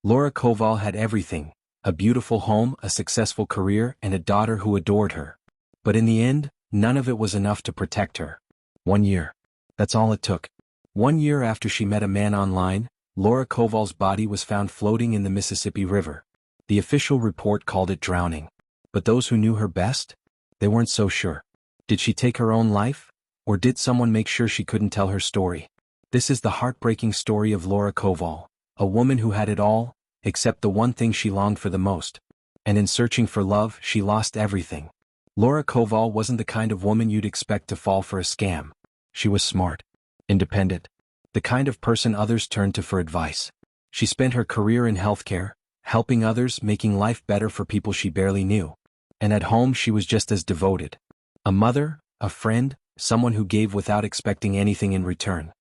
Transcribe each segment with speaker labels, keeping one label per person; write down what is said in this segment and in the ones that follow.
Speaker 1: Laura Kowal had everything: a beautiful home, a successful career, and a daughter who adored her. But in the end, none of it was enough to protect her. 1 year. That's all it took. 1 year after she met a man online, Laura Kowal's body was found floating in the Mississippi River. The official report called it drowning. But those who knew her best? They weren't so sure. Did she take her own life? Or did someone make sure she couldn't tell her story? This is the heartbreaking story of Laura Kowal, a woman who had it all, except the one thing she longed for the most. And in searching for love, she lost everything. Laura Kowal wasn't the kind of woman you'd expect to fall for a scam. She was smart, independent, the kind of person others turned to for advice. She spent her career in healthcare, helping others, making life better for people she barely knew. And at home she was just as devoted. A mother, a friend, someone who gave without expecting anything in return.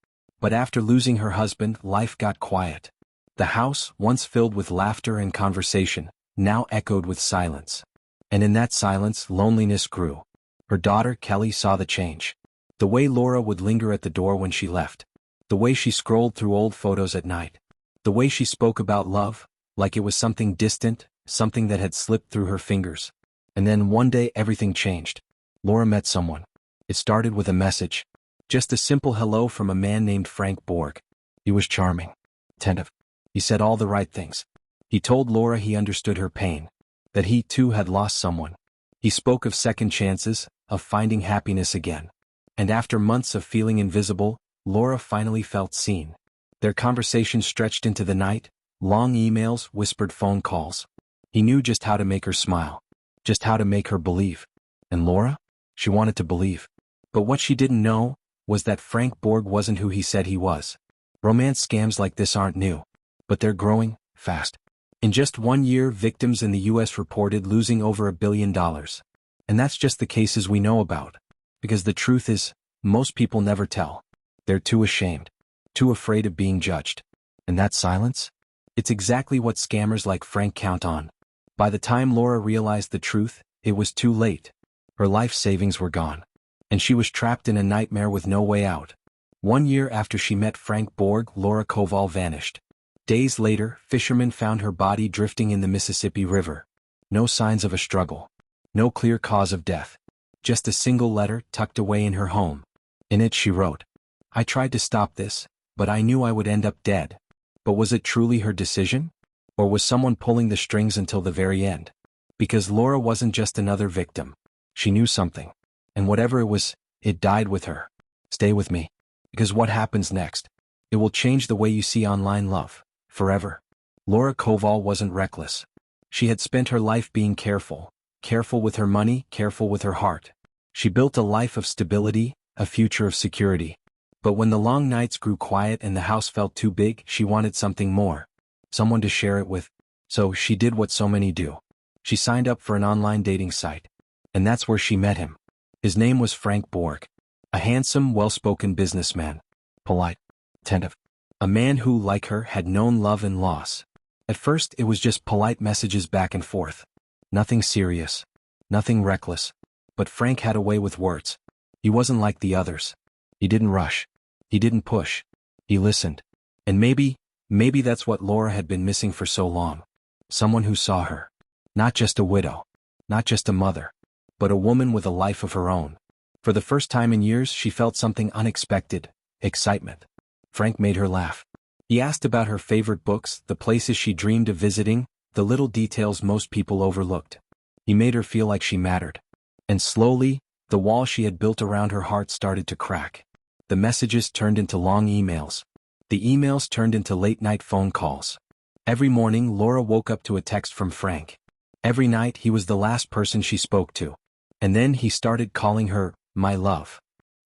Speaker 1: But after losing her husband, life got quiet. The house, once filled with laughter and conversation, now echoed with silence. And in that silence, loneliness grew. Her daughter, Kelly, saw the change. The way Laura would linger at the door when she left. The way she scrolled through old photos at night. The way she spoke about love, like it was something distant, something that had slipped through her fingers. And then one day everything changed. Laura met someone. It started with a message. Just a simple hello from a man named Frank Borg. He was charming, attentive. He said all the right things. He told Laura he understood her pain, that he too had lost someone. He spoke of second chances, of finding happiness again. And after months of feeling invisible, Laura finally felt seen. Their conversation stretched into the night, long emails, whispered phone calls. He knew just how to make her smile, just how to make her believe. And Laura? She wanted to believe. But what she didn't know was that Frank Borg wasn't who he said he was. Romance scams like this aren't new, but they're growing fast. In just 1 year, victims in the U.S. reported losing over $1 billion. And that's just the cases we know about. Because the truth is, most people never tell. They're too ashamed, too afraid of being judged. And that silence? It's exactly what scammers like Frank count on. By the time Laura realized the truth, it was too late. Her life savings were gone. And she was trapped in a nightmare with no way out. 1 year after she met Frank Borg, Laura Kowal vanished. Days later, fishermen found her body drifting in the Mississippi River. No signs of a struggle. No clear cause of death. Just a single letter tucked away in her home. In it she wrote, "I tried to stop this, but I knew I would end up dead." But was it truly her decision? Or was someone pulling the strings until the very end? Because Laura wasn't just another victim. She knew something. And whatever it was, it died with her. Stay with me. Because what happens next? It will change the way you see online love. Forever. Laura Kowal wasn't reckless. She had spent her life being careful. Careful with her money, careful with her heart. She built a life of stability, a future of security. But when the long nights grew quiet and the house felt too big, she wanted something more. Someone to share it with. So she did what so many do. She signed up for an online dating site. And that's where she met him. His name was Frank Borg. A handsome, well-spoken businessman. Polite. Attentive. A man who, like her, had known love and loss. At first, it was just polite messages back and forth. Nothing serious. Nothing reckless. But Frank had a way with words. He wasn't like the others. He didn't rush. He didn't push. He listened. And maybe that's what Laura had been missing for so long. Someone who saw her. Not just a widow. Not just a mother. But a woman with a life of her own. For the first time in years, she felt something unexpected. Excitement. Frank made her laugh. He asked about her favorite books, the places she dreamed of visiting, the little details most people overlooked. He made her feel like she mattered. And slowly, the wall she had built around her heart started to crack. The messages turned into long emails. The emails turned into late-night phone calls. Every morning, Laura woke up to a text from Frank. Every night, he was the last person she spoke to. And then he started calling her, my love.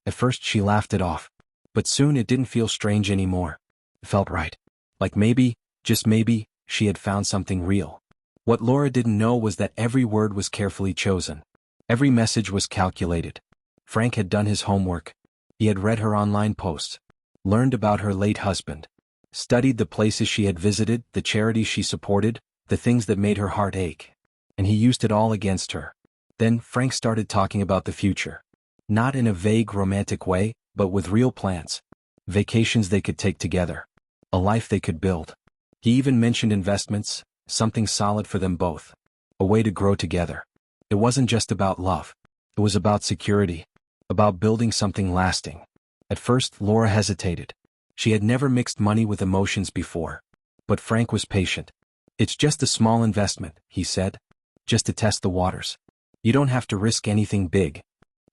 Speaker 1: At first, she laughed it off. But soon it didn't feel strange anymore. It felt right. Like maybe, just maybe, she had found something real. What Laura didn't know was that every word was carefully chosen. Every message was calculated. Frank had done his homework. He had read her online posts, learned about her late husband, studied the places she had visited, the charities she supported, the things that made her heart ache. And he used it all against her. Then Frank started talking about the future. Not in a vague romantic way, but with real plans. Vacations they could take together. A life they could build. He even mentioned investments, something solid for them both. A way to grow together. It wasn't just about love. It was about security. About building something lasting. At first, Laura hesitated. She had never mixed money with emotions before. But Frank was patient. "It's just a small investment," he said. "Just to test the waters. You don't have to risk anything big."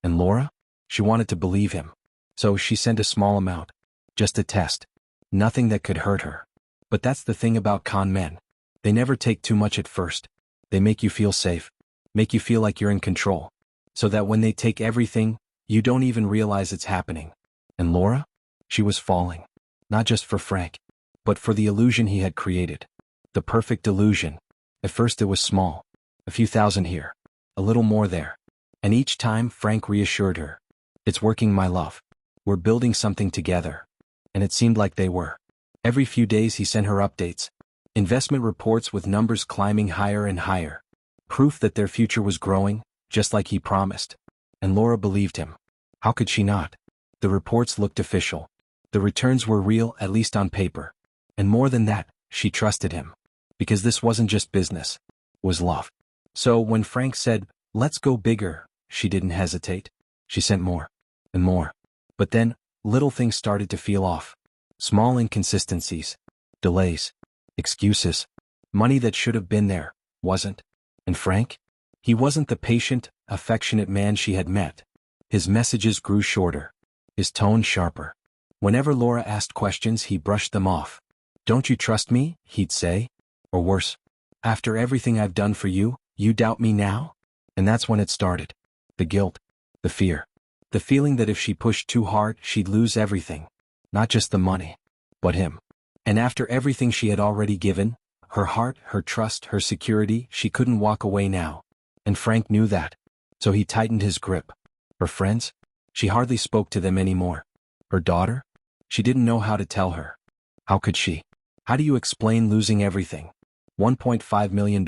Speaker 1: And Laura? She wanted to believe him. So she sent a small amount. Just a test. Nothing that could hurt her. But that's the thing about con men. They never take too much at first. They make you feel safe. Make you feel like you're in control. So that when they take everything, you don't even realize it's happening. And Laura? She was falling. Not just for Frank, but for the illusion he had created. The perfect illusion. At first it was small. A few thousand here. A little more there. And each time Frank reassured her. "It's working, my love. We're building something together." And it seemed like they were. Every few days he sent her updates. Investment reports with numbers climbing higher and higher. Proof that their future was growing, just like he promised. And Laura believed him. How could she not? The reports looked official. The returns were real, at least on paper. And more than that, she trusted him. Because this wasn't just business. It was love. So when Frank said, "Let's go bigger," she didn't hesitate. She sent more. And more. But then, little things started to feel off. Small inconsistencies. Delays. Excuses. Money that should have been there, wasn't. And Frank? He wasn't the patient, affectionate man she had met. His messages grew shorter. His tone sharper. Whenever Laura asked questions, he brushed them off. "Don't you trust me?" he'd say. Or worse. "After everything I've done for you, you doubt me now?" And that's when it started. The guilt. The fear. The feeling that if she pushed too hard, she'd lose everything. Not just the money. But him. And after everything she had already given, her heart, her trust, her security, she couldn't walk away now. And Frank knew that. So he tightened his grip. Her friends? She hardly spoke to them anymore. Her daughter? She didn't know how to tell her. How could she? How do you explain losing everything? $1.5 million.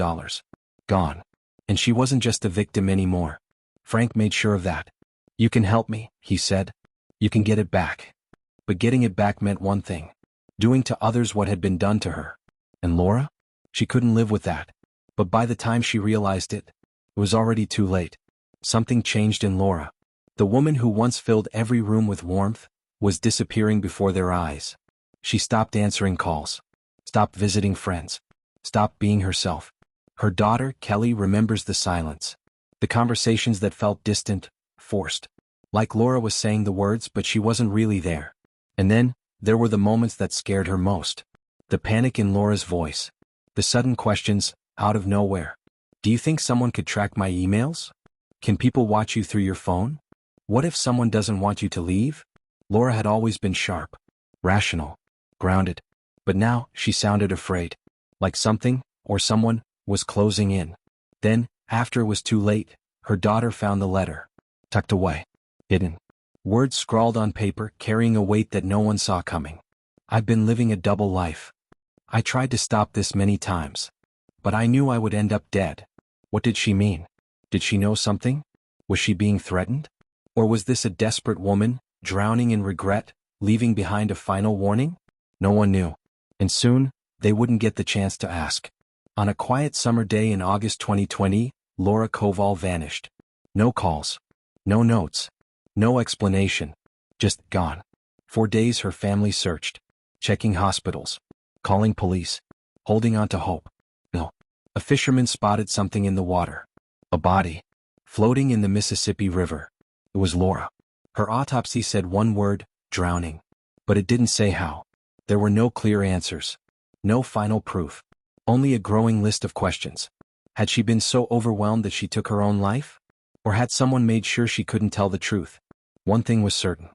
Speaker 1: Gone. And she wasn't just a victim anymore. Frank made sure of that. "You can help me," he said. "You can get it back." But getting it back meant one thing. Doing to others what had been done to her. And Laura? She couldn't live with that. But by the time she realized it, it was already too late. Something changed in Laura. The woman who once filled every room with warmth was disappearing before their eyes. She stopped answering calls. Stopped visiting friends. Stopped being herself. Her daughter, Kelly, remembers the silence. The conversations that felt distant, forced. Like Laura was saying the words, but she wasn't really there. And then, there were the moments that scared her most. The panic in Laura's voice. The sudden questions, out of nowhere. "Do you think someone could track my emails? Can people watch you through your phone? What if someone doesn't want you to leave?" Laura had always been sharp. Rational. Grounded. But now, she sounded afraid. Like something, or someone, was closing in. Then, after it was too late, her daughter found the letter. Tucked away. Hidden. Words scrawled on paper, carrying a weight that no one saw coming. "I've been living a double life. I tried to stop this many times. But I knew I would end up dead." What did she mean? Did she know something? Was she being threatened? Or was this a desperate woman, drowning in regret, leaving behind a final warning? No one knew. And soon, they wouldn't get the chance to ask. On a quiet summer day in August 2020, Laura Kowal vanished. No calls. No notes. No explanation. Just gone. For days her family searched. Checking hospitals. Calling police. Holding on to hope. No. A fisherman spotted something in the water. A body. Floating in the Mississippi River. It was Laura. Her autopsy said one word, drowning. But it didn't say how. There were no clear answers. No final proof. Only a growing list of questions. Had she been so overwhelmed that she took her own life? Or had someone made sure she couldn't tell the truth? One thing was certain.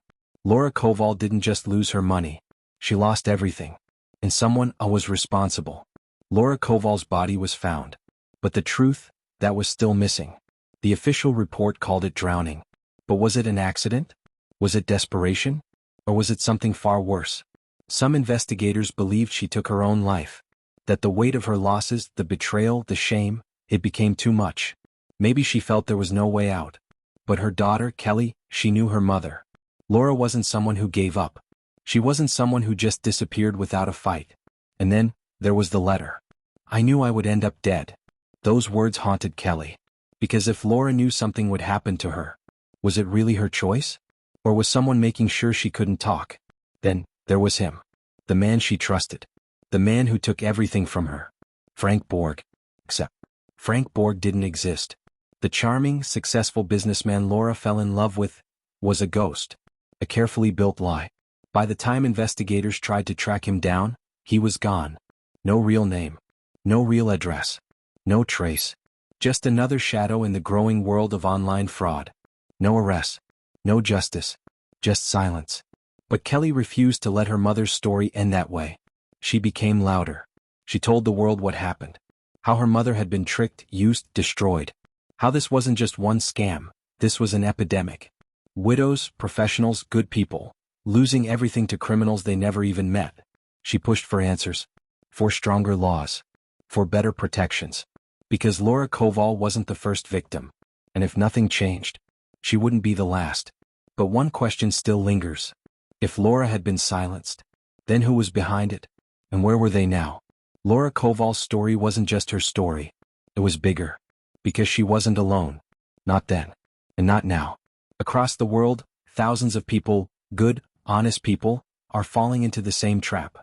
Speaker 1: Laura Kowal didn't just lose her money. She lost everything. And someone was responsible. Laura Kowal's body was found. But the truth, that was still missing. The official report called it drowning. But was it an accident? Was it desperation? Or was it something far worse? Some investigators believed she took her own life. That the weight of her losses, the betrayal, the shame, it became too much. Maybe she felt there was no way out. But her daughter, Kelly, she knew her mother. Laura wasn't someone who gave up. She wasn't someone who just disappeared without a fight. And then, there was the letter. I knew I would end up dead. Those words haunted Kelly. Because if Laura knew something would happen to her, was it really her choice? Or was someone making sure she couldn't talk? Then, there was him. The man she trusted. The man who took everything from her. Frank Borg. Except, Frank Borg didn't exist. The charming, successful businessman Laura fell in love with was a ghost. A carefully built lie. By the time investigators tried to track him down, he was gone. No real name. No real address. No trace. Just another shadow in the growing world of online fraud. No arrests. No justice. Just silence. But Kelly refused to let her mother's story end that way. She became louder. She told the world what happened. How her mother had been tricked, used, destroyed. How this wasn't just one scam, this was an epidemic. Widows, professionals, good people, losing everything to criminals they never even met. She pushed for answers. For stronger laws. For better protections. Because Laura Kowal wasn't the first victim. And if nothing changed, she wouldn't be the last. But one question still lingers. If Laura had been silenced, then who was behind it? And where were they now? Laura Kowal's story wasn't just her story. It was bigger. Because she wasn't alone. Not then. And not now. Across the world, thousands of people, good, honest people, are falling into the same trap.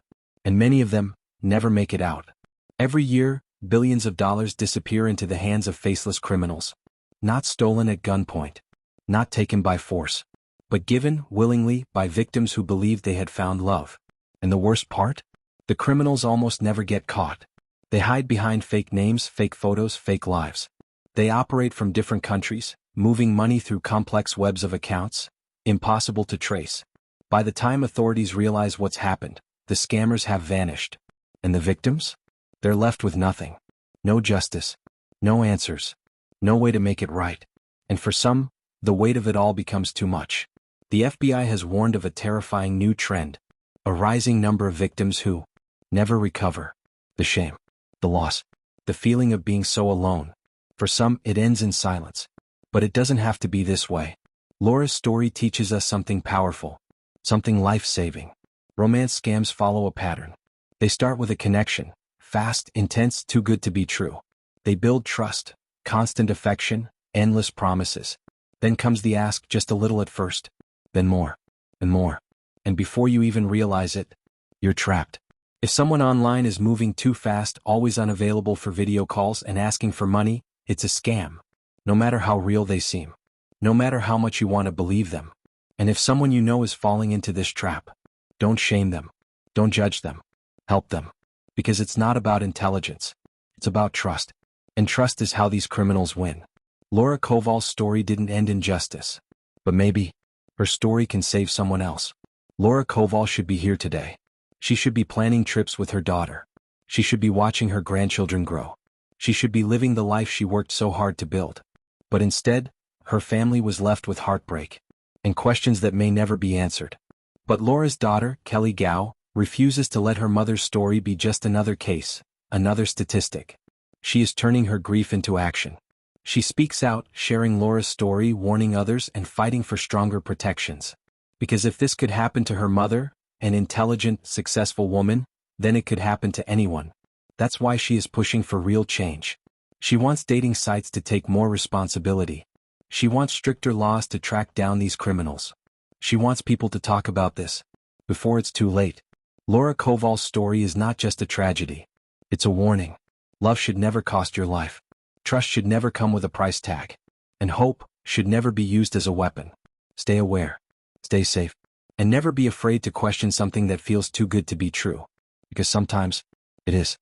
Speaker 1: And many of them never make it out. Every year, billions of dollars disappear into the hands of faceless criminals. Not stolen at gunpoint. Not taken by force. But given, willingly, by victims who believed they had found love. And the worst part? The criminals almost never get caught. They hide behind fake names, fake photos, fake lives. They operate from different countries, moving money through complex webs of accounts, impossible to trace. By the time authorities realize what's happened, the scammers have vanished. And the victims? They're left with nothing. No justice. No answers. No way to make it right. And for some, the weight of it all becomes too much. The FBI has warned of a terrifying new trend. A rising number of victims who never recover. The shame. The loss. The feeling of being so alone. For some, it ends in silence. But it doesn't have to be this way. Laura's story teaches us something powerful. Something life-saving. Romance scams follow a pattern. They start with a connection. Fast, intense, too good to be true. They build trust, constant affection, endless promises. Then comes the ask, just a little at first. Then more. And more. And before you even realize it, you're trapped. If someone online is moving too fast, always unavailable for video calls and asking for money, it's a scam. No matter how real they seem. No matter how much you want to believe them. And if someone you know is falling into this trap, don't shame them. Don't judge them. Help them. Because it's not about intelligence. It's about trust. And trust is how these criminals win. Laura Kowal's story didn't end in justice. But maybe her story can save someone else. Laura Kowal should be here today. She should be planning trips with her daughter. She should be watching her grandchildren grow. She should be living the life she worked so hard to build. But instead, her family was left with heartbreak and questions that may never be answered. But Laura's daughter, Kelly Gao, refuses to let her mother's story be just another case, another statistic. She is turning her grief into action. She speaks out, sharing Laura's story, warning others, and fighting for stronger protections. Because if this could happen to her mother, an intelligent, successful woman, then it could happen to anyone. That's why she is pushing for real change. She wants dating sites to take more responsibility. She wants stricter laws to track down these criminals. She wants people to talk about this before it's too late. Laura Kowal's story is not just a tragedy. It's a warning. Love should never cost your life. Trust should never come with a price tag. And hope should never be used as a weapon. Stay aware. Stay safe. And never be afraid to question something that feels too good to be true. Because sometimes, it is.